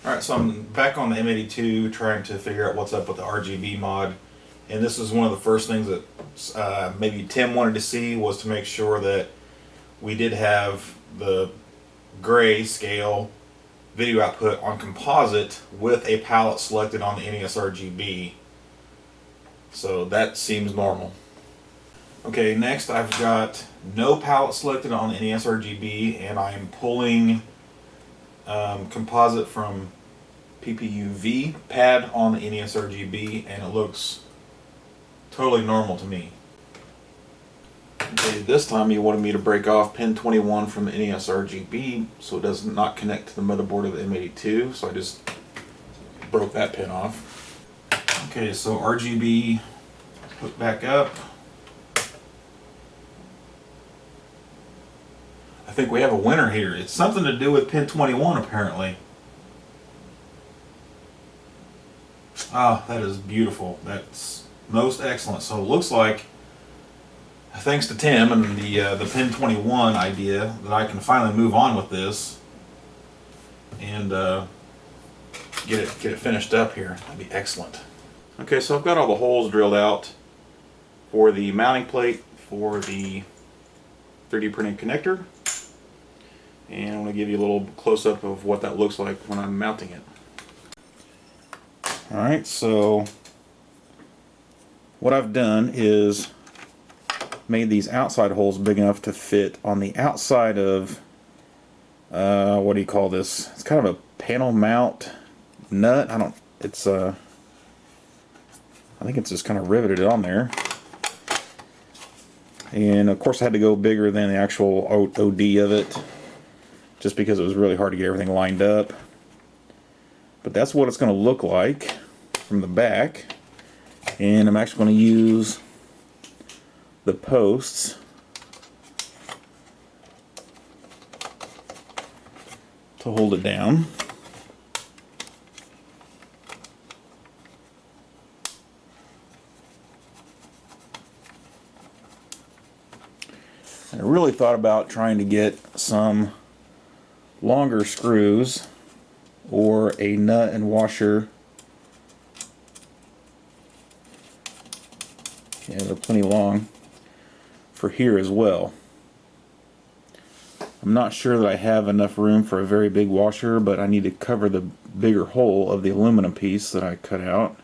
Alright, so I'm back on the M82 trying to figure out what's up with the RGB mod. And this is one of the first things that maybe Tim wanted to see, was to make sure that we did have the gray scale video output on composite with a palette selected on the NESRGB. So that seems normal. Okay, next I've got no palette selected on the NESRGB, and I'm pulling composite from PPUV pad on the NESRGB, and it looks totally normal to me. Okay, this time he wanted me to break off pin 21 from the NESRGB so it does not connect to the motherboard of the M82, so I just broke that pin off. Okay, so RGB hooked back up. I think we have a winner here. It's something to do with pin 21 apparently. Ah, that is beautiful. That's most excellent. So it looks like, thanks to Tim and the pin 21 idea, that I can finally move on with this and get it finished up here. That'd be excellent. Okay, so I've got all the holes drilled out for the mounting plate for the 3D printed connector, and I'm going to give you a little close-up of what that looks like when I'm mounting it. Alright, so what I've done is made these outside holes big enough to fit on the outside of, what do you call this? It's kind of a panel mount nut. I think it's just kind of riveted on there. And of course I had to go bigger than the actual OD of it, just because it was really hard to get everything lined up. But that's what it's going to look like from the back. And I'm actually going to use the posts to hold it down. I really thought about trying to get some longer screws or a nut and washer. Yeah, they're plenty long for here as well. I'm not sure that I have enough room for a very big washer, but I need to cover the bigger hole of the aluminum piece that I cut out.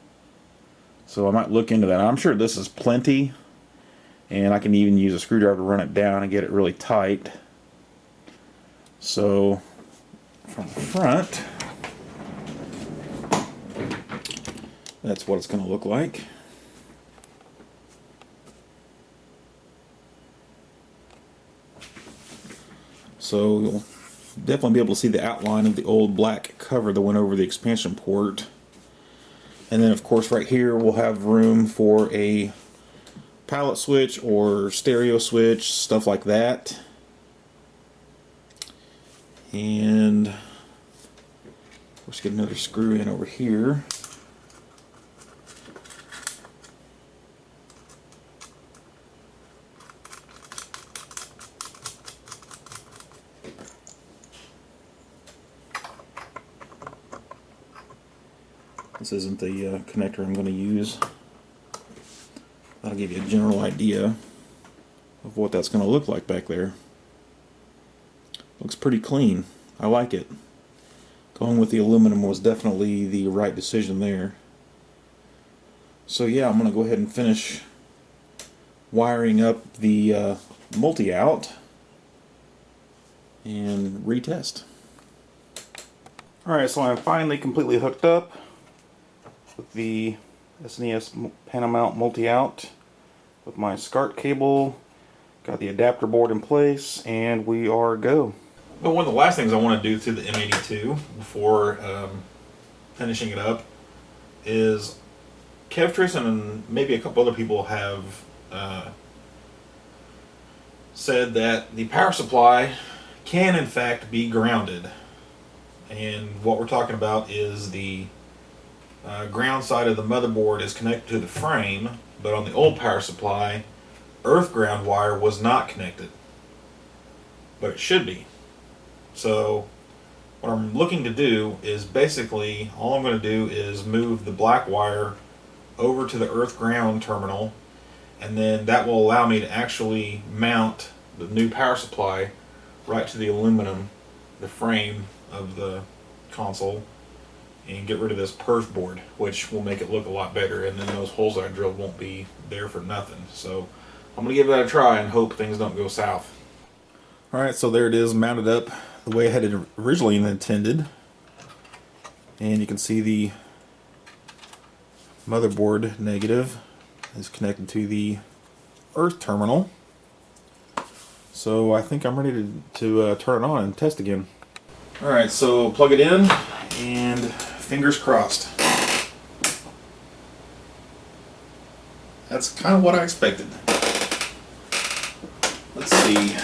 So I might look into that. I'm sure this is plenty, and I can even use a screwdriver to run it down and get it really tight. So from the front, that's what it's going to look like. So you'll definitely be able to see the outline of the old black cover that went over the expansion port. And then of course right here we'll have room for a palette switch or stereo switch, stuff like that. And let's get another screw in over here. This isn't the connector I'm going to use. That'll give you a general idea of what that's going to look like back there. Looks pretty clean. I like it. Going with the aluminum was definitely the right decision there. So yeah, I'm going to go ahead and finish wiring up the multi-out and retest. Alright, so I'm finally completely hooked up with the SNES panel mount multi-out with my SCART cable. Got the adapter board in place, and we are go. But one of the last things I want to do to the M82 before finishing it up is Kevtris and maybe a couple other people have said that the power supply can in fact be grounded. And what we're talking about is the ground side of the motherboard is connected to the frame, but on the old power supply, earth ground wire was not connected, but it should be. So what I'm looking to do is basically, all I'm going to do is move the black wire over to the earth ground terminal, and then that will allow me to actually mount the new power supply right to the aluminum, the frame of the console, and get rid of this perf board, which will make it look a lot better, and then those holes that I drilled won't be there for nothing. So I'm going to give that a try and hope things don't go south. Alright, so there it is, mounted up the way I had it originally intended. And you can see the motherboard negative is connected to the earth terminal. So I think I'm ready to turn it on and test again. Alright, so plug it in and fingers crossed. That's kind of what I expected. Let's see.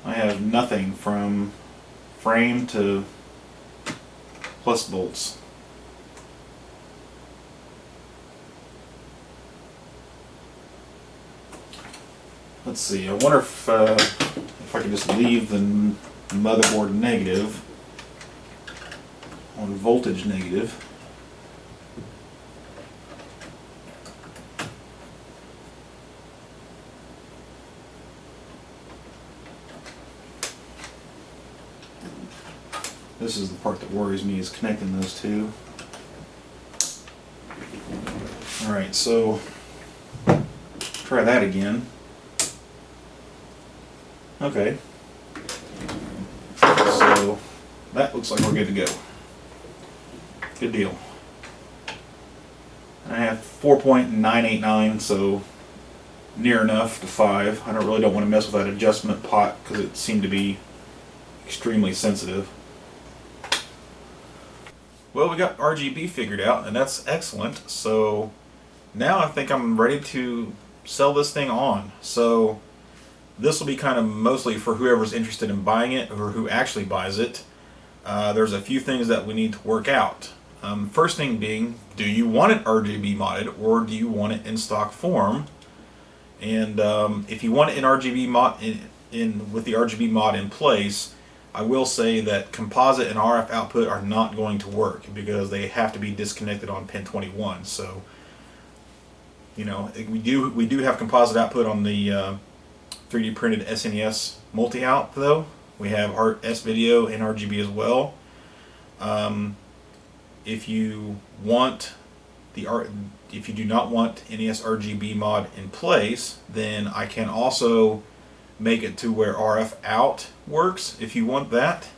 I have nothing from frame to plus bolts. Let's see, I wonder if I can just leave the motherboard negative on voltage negative. This is the part that worries me, is connecting those two. Alright, so try that again. Okay. So that looks like we're good to go. Good deal. I have 4.989, so near enough to 5. I really don't want to mess with that adjustment pot because it seemed to be extremely sensitive. Well, we got RGB figured out, and that's excellent. So now I think I'm ready to sell this thing on. So this will be kind of mostly for whoever's interested in buying it or who actually buys it. There's a few things that we need to work out. First thing being, do you want it RGB modded or do you want it in stock form? And if you want it in RGB mod with the RGB mod in place, I will say that composite and RF output are not going to work because they have to be disconnected on pin 21. So, you know, we do have composite output on the 3D printed SNES multi-out though. We have S-video and RGB as well. If you do not want NESRGB mod in place, then I can also make it to where RF out works if you want that.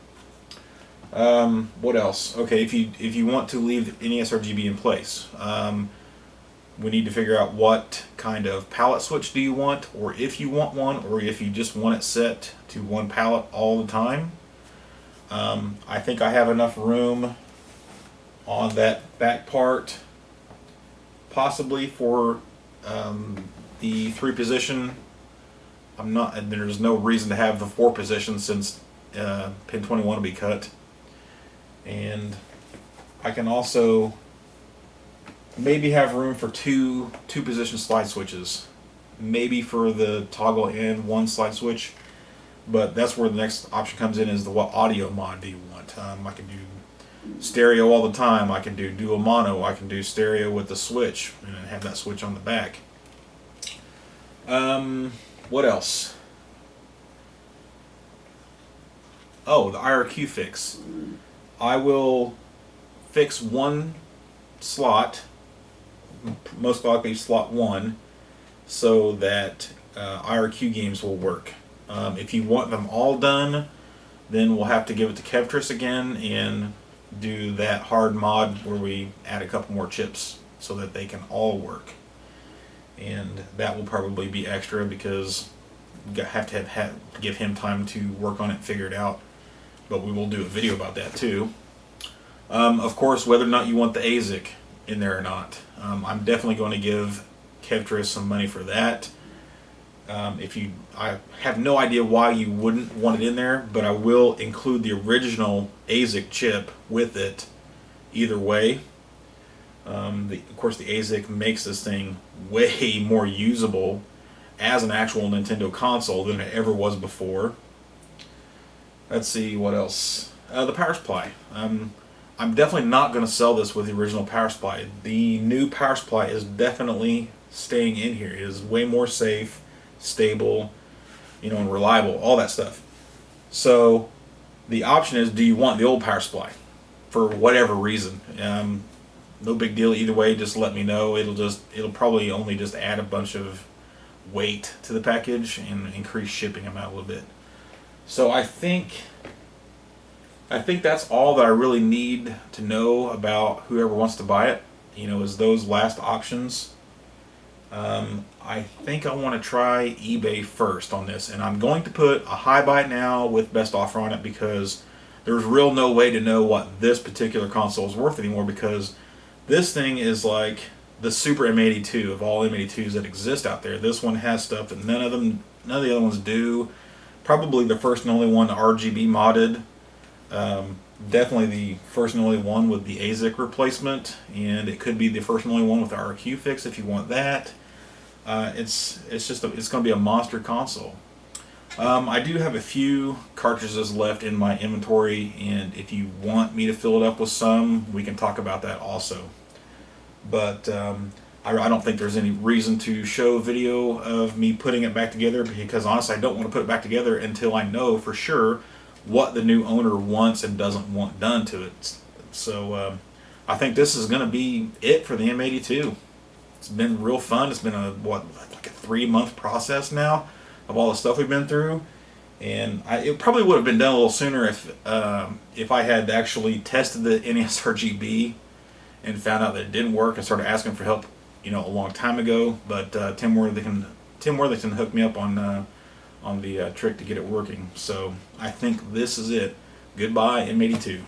What else? Okay, if you want to leave NESRGB in place, we need to figure out what kind of palette switch do you want, or if you want one, or if you just want it set to one palette all the time. I think I have enough room on that back part, possibly for the 3-position. There's no reason to have the 4-position since pin 21 will be cut. And I can also maybe have room for two position slide switches. Maybe for the toggle and one slide switch. But that's where the next option comes in, is what audio mod do you want? I can do stereo all the time. I can do dual mono. I can do stereo with the switch and have that switch on the back. What else? Oh, the IRQ fix. I will fix one slot, most likely slot 1, so that IRQ games will work. If you want them all done, then we'll have to give it to Kevtris again and do that hard mod where we add a couple more chips so that they can all work. And that will probably be extra because you have to give him time to work on it and figure it out. But we will do a video about that too. Of course, whether or not you want the ASIC in there or not. I'm definitely going to give Kevtris some money for that. I have no idea why you wouldn't want it in there, but I will include the original ASIC chip with it either way. Of course, the ASIC makes this thing way more usable as an actual Nintendo console than it ever was before. Let's see what else. The power supply. I'm definitely not going to sell this with the original power supply. The new power supply is definitely staying in here. It is way more safe, stable, and reliable, all that stuff. So the option is, do you want the old power supply for whatever reason? No big deal either way. Just let me know. It'll probably only just add a bunch of weight to the package and increase shipping amount a little bit. So I think that's all that I really need to know about whoever wants to buy it. Is those last options. I think I want to try eBay first on this, and I'm going to put a high buy it now with best offer on it, because there's real no way to know what this particular console is worth anymore, because this thing is like the super M82 of all M82s that exist out there. This one has stuff that none of the other ones do. Probably the first and only one RGB modded. Definitely the first and only one with the ASIC replacement, and it could be the first and only one with the RQ fix if you want that. It's going to be a monster console. I do have a few cartridges left in my inventory, and if you want me to fill it up with some, we can talk about that also. But I don't think there's any reason to show a video of me putting it back together, because honestly I don't want to put it back together until I know for sure what the new owner wants and doesn't want done to it. So I think this is going to be it for the M82. It's been real fun. It's been like a 3-month process now of all the stuff we've been through, and it probably would have been done a little sooner if I had actually tested the NESRGB and found out that it didn't work and started asking for help, a long time ago. But Tim Worthington hooked me up on the trick to get it working. So I think this is it. Goodbye, M82.